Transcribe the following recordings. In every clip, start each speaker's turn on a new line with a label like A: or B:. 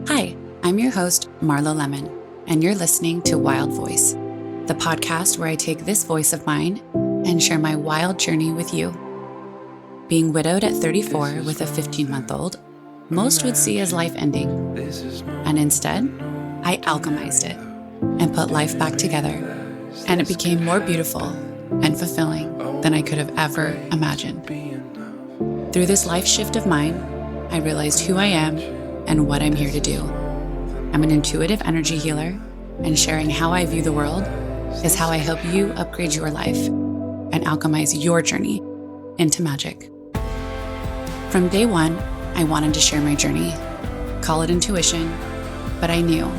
A: Hi, I'm your host, Marlo Lemon, and you're listening to Wild Voice, the podcast where I take this voice of mine and share my wild journey with you. Being widowed at 34 with a 15-month-old, most would see as life ending. And instead, I alchemized it and put life back together, and it became more beautiful and fulfilling than I could have ever imagined. Through this life shift of mine, I realized who I am and what I'm here to do. I'm an intuitive energy healer, and sharing how I view the world is how I help you upgrade your life and alchemize your journey into magic. From day one, I wanted to share my journey, call it intuition, but I knew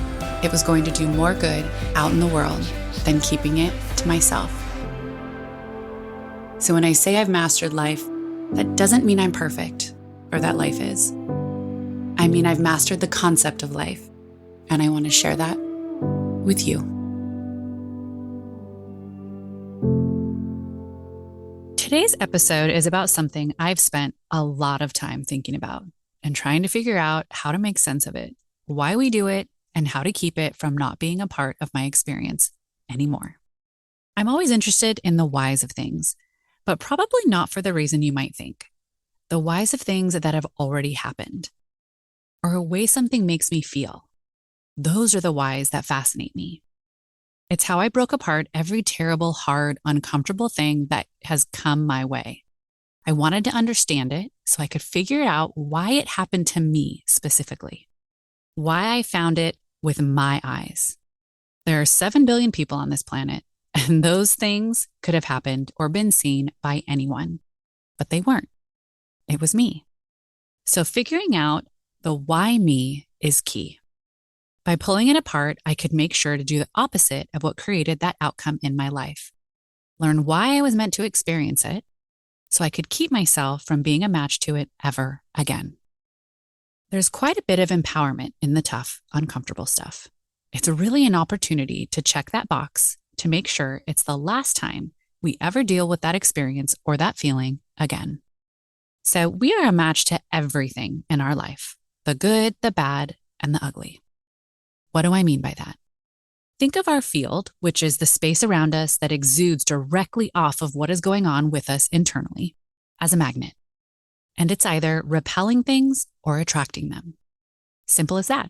A: it was going to do more good out in the world than keeping it to myself. So when I say I've mastered life, that doesn't mean I'm perfect or that life is. I mean, I've mastered the concept of life, and I want to share that with you. Today's episode is about something I've spent a lot of time thinking about and trying to figure out how to make sense of it, why we do it, and how to keep it from not being a part of my experience anymore. I'm always interested in the whys of things, but probably not for the reason you might think. The whys of things that have already happened, or a way something makes me feel. Those are the whys that fascinate me. It's how I broke apart every terrible, hard, uncomfortable thing that has come my way. I wanted to understand it so I could figure out why it happened to me specifically, why I found it with my eyes. There are 7 billion people on this planet, and those things could have happened or been seen by anyone, but they weren't. It was me. So figuring out the why me is key. By pulling it apart, I could make sure to do the opposite of what created that outcome in my life. Learn why I was meant to experience it so I could keep myself from being a match to it ever again. There's quite a bit of empowerment in the tough, uncomfortable stuff. It's really an opportunity to check that box to make sure it's the last time we ever deal with that experience or that feeling again. So we are a match to everything in our life. The good, the bad, and the ugly. What do I mean by that? Think of our field, which is the space around us that exudes directly off of what is going on with us internally, as a magnet. And it's either repelling things or attracting them. Simple as that.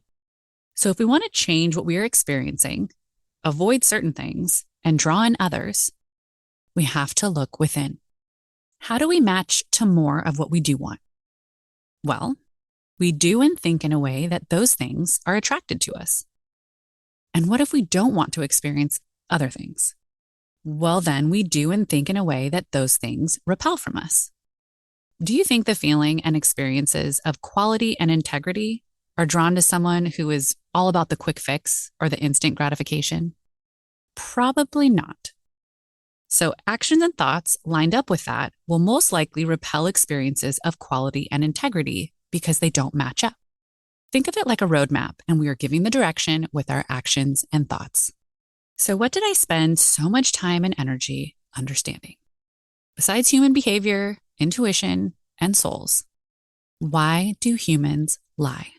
A: So if we want to change what we are experiencing, avoid certain things, and draw in others, we have to look within. How do we match to more of what we do want? Well, we do and think in a way that those things are attracted to us. And what if we don't want to experience other things? Well, then we do and think in a way that those things repel from us. Do you think the feeling and experiences of quality and integrity are drawn to someone who is all about the quick fix or the instant gratification? Probably not. So actions and thoughts lined up with that will most likely repel experiences of quality and integrity because they don't match up. Think of it like a roadmap, and we are giving the direction with our actions and thoughts. So what did I spend so much time and energy understanding? Besides human behavior, intuition, and souls, why do humans lie?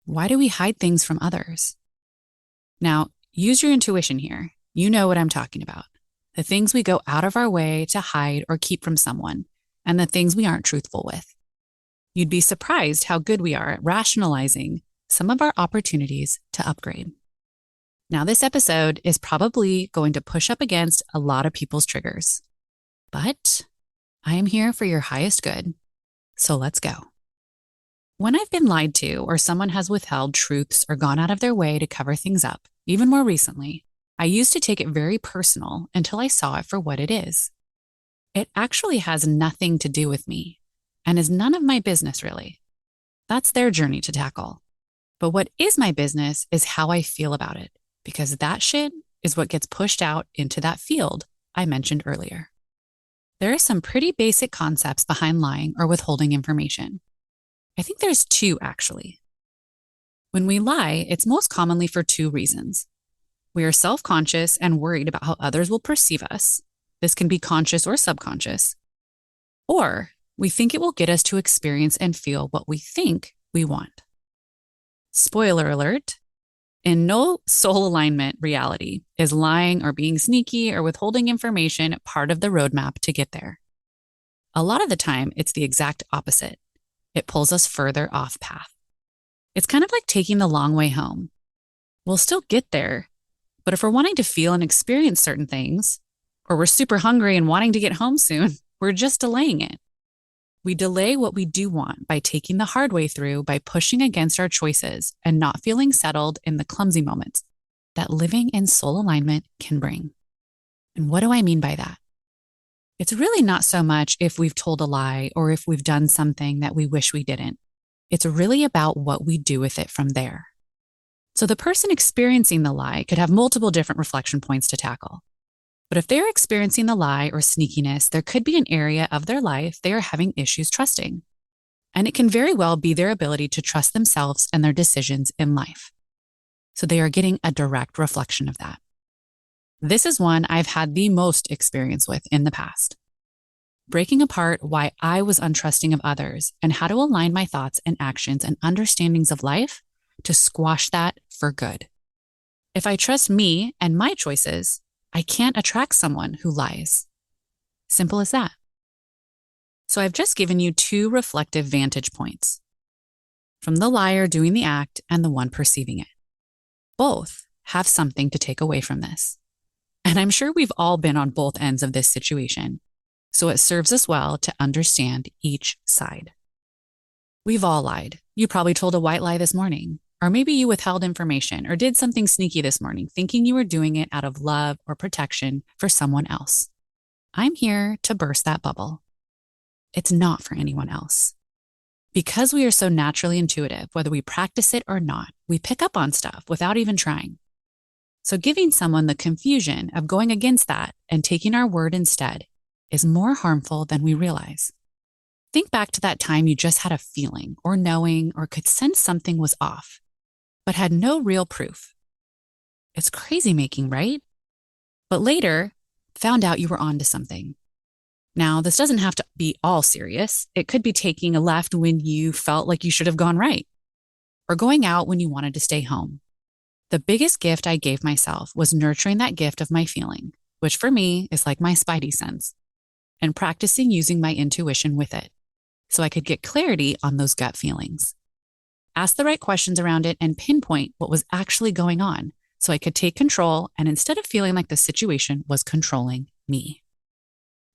A: Why do we hide things from others? Now, use your intuition here. You know what I'm talking about. The things we go out of our way to hide or keep from someone, and the things we aren't truthful with. You'd be surprised how good we are at rationalizing some of our opportunities to upgrade. Now, this episode is probably going to push up against a lot of people's triggers, but I am here for your highest good, so let's go. When I've been lied to or someone has withheld truths or gone out of their way to cover things up, even more recently, I used to take it very personal until I saw it for what it is. It actually has nothing to do with me and is none of my business, really. That's their journey to tackle. But what is my business is how I feel about it, because that shit is what gets pushed out into that field I mentioned earlier. There are some pretty basic concepts behind lying or withholding information. I think there's 2, actually. When we lie, it's most commonly for 2 reasons. We are self-conscious and worried about how others will perceive us. This can be conscious or subconscious. Or we think it will get us to experience and feel what we think we want. Spoiler alert, in no soul alignment reality is lying or being sneaky or withholding information part of the roadmap to get there. A lot of the time, it's the exact opposite. It pulls us further off path. It's kind of like taking the long way home. We'll still get there, but if we're wanting to feel and experience certain things, or we're super hungry and wanting to get home soon, we're just delaying it. We delay what we do want by taking the hard way through, by pushing against our choices and not feeling settled in the clumsy moments that living in soul alignment can bring. And what do I mean by that? It's really not so much if we've told a lie or if we've done something that we wish we didn't. It's really about what we do with it from there. So the person experiencing the lie could have multiple different reflection points to tackle. But if they're experiencing the lie or sneakiness, there could be an area of their life they are having issues trusting. And it can very well be their ability to trust themselves and their decisions in life. So they are getting a direct reflection of that. This is one I've had the most experience with in the past. Breaking apart why I was untrusting of others and how to align my thoughts and actions and understandings of life to squash that for good. If I trust me and my choices, I can't attract someone who lies. Simple as that. So I've just given you two reflective vantage points from the liar doing the act and the one perceiving it. Both have something to take away from this. And I'm sure we've all been on both ends of this situation. So it serves us well to understand each side. We've all lied. You probably told a white lie this morning, or maybe you withheld information or did something sneaky this morning, thinking you were doing it out of love or protection for someone else. I'm here to burst that bubble. It's not for anyone else. Because we are so naturally intuitive, whether we practice it or not, we pick up on stuff without even trying. So giving someone the confusion of going against that and taking our word instead is more harmful than we realize. Think back to that time you just had a feeling or knowing or could sense something was off, but had no real proof. It's crazy making, right? But later, found out you were onto something. Now, this doesn't have to be all serious. It could be taking a left when you felt like you should have gone right, or going out when you wanted to stay home. The biggest gift I gave myself was nurturing that gift of my feeling, which for me is like my spidey sense, and practicing using my intuition with it so I could get clarity on those gut feelings. Ask the right questions around it and pinpoint what was actually going on so I could take control and instead of feeling like the situation was controlling me.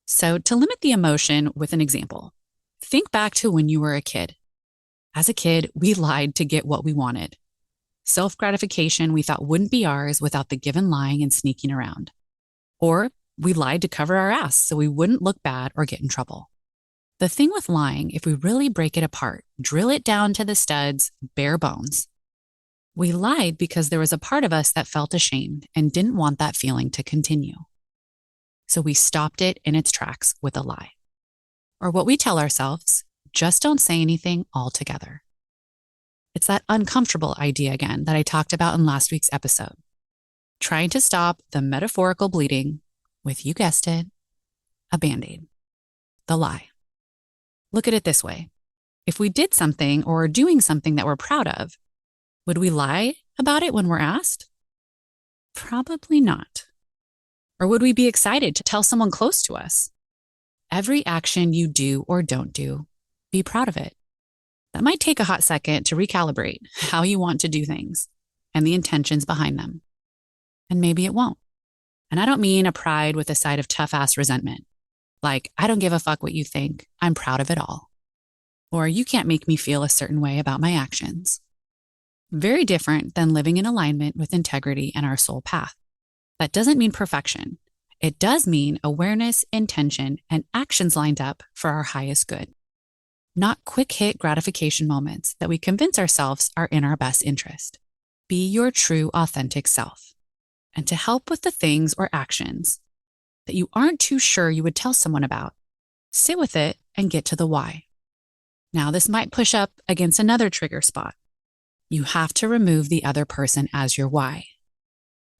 A: So to limit the emotion with an example, think back to when you were a kid. As a kid, we lied to get what we wanted. Self-gratification we thought wouldn't be ours without the given lying and sneaking around. Or we lied to cover our ass so we wouldn't look bad or get in trouble. The thing with lying, if we really break it apart, drill it down to the studs, bare bones, we lied because there was a part of us that felt ashamed and didn't want that feeling to continue. So we stopped it in its tracks with a lie. Or what we tell ourselves, just don't say anything altogether. It's that uncomfortable idea again that I talked about in last week's episode. Trying to stop the metaphorical bleeding with, you guessed it, a Band-Aid. The lie. Look at it this way. If we did something or are doing something that we're proud of, would we lie about it when we're asked? Probably not. Or would we be excited to tell someone close to us? Every action you do or don't do, be proud of it. That might take a hot second to recalibrate how you want to do things and the intentions behind them. And maybe it won't. And I don't mean a pride with a side of tough-ass resentment. Like, I don't give a fuck what you think. I'm proud of it all. Or you can't make me feel a certain way about my actions. Very different than living in alignment with integrity and our soul path. That doesn't mean perfection. It does mean awareness, intention, and actions lined up for our highest good. Not quick hit gratification moments that we convince ourselves are in our best interest. Be your true, authentic self. And to help with the things or actions that you aren't too sure you would tell someone about, sit with it and get to the why. Now, this might push up against another trigger spot. You have to remove the other person as your why.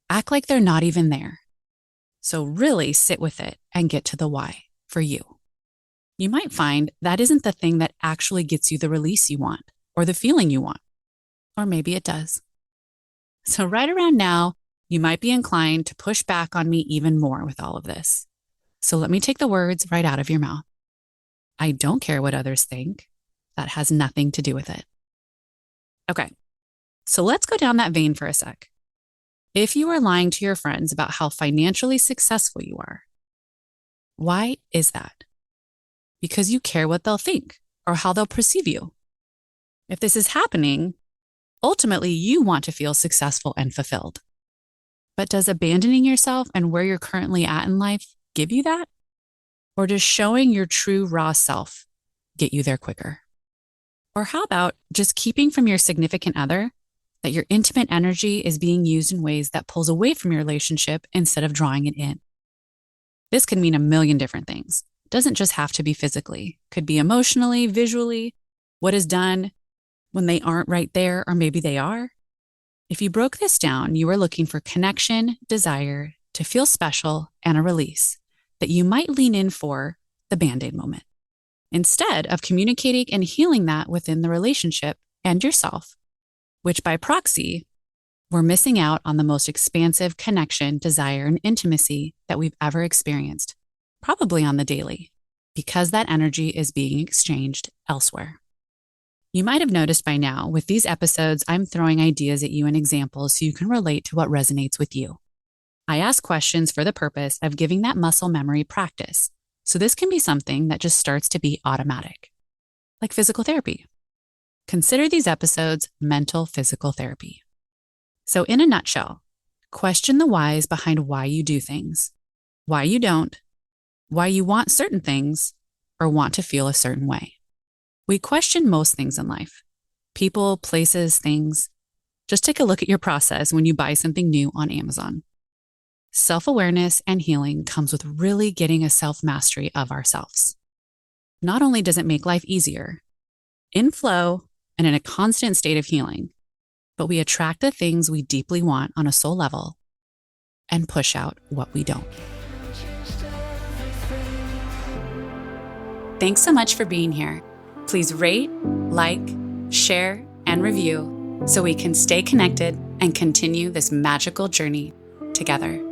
A: Act like they're not even there. So really sit with it and get to the why for you. You might find that isn't the thing that actually gets you the release you want or the feeling you want. Or maybe it does. So, right around now, you might be inclined to push back on me even more with all of this. So, let me take the words right out of your mouth. I don't care what others think. That has nothing to do with it. Okay, so let's go down that vein for a sec. If you are lying to your friends about how financially successful you are, why is that? Because you care what they'll think or how they'll perceive you. If this is happening, ultimately you want to feel successful and fulfilled. But does abandoning yourself and where you're currently at in life give you that? Or does showing your true raw self get you there quicker? Or how about just keeping from your significant other that your intimate energy is being used in ways that pulls away from your relationship instead of drawing it in? This can mean a million different things. It doesn't just have to be physically. It could be emotionally, visually, what is done when they aren't right there, or maybe they are. If you broke this down, you are looking for connection, desire, to feel special, and a release that you might lean in for the Band-Aid moment, instead of communicating and healing that within the relationship and yourself, which by proxy, we're missing out on the most expansive connection, desire, and intimacy that we've ever experienced, probably on the daily, because that energy is being exchanged elsewhere. You might have noticed by now, with these episodes, I'm throwing ideas at you and examples so you can relate to what resonates with you. I ask questions for the purpose of giving that muscle memory practice. So this can be something that just starts to be automatic, like physical therapy. Consider these episodes mental physical therapy. So in a nutshell, question the whys behind why you do things, why you don't, why you want certain things, or want to feel a certain way. We question most things in life. People, places, things. Just take a look at your process when you buy something new on Amazon. Self-awareness and healing comes with really getting a self-mastery of ourselves. Not only does it make life easier, in flow and in a constant state of healing, but we attract the things we deeply want on a soul level and push out what we don't. Thanks so much for being here. Please rate, like, share, and review so we can stay connected and continue this magical journey together.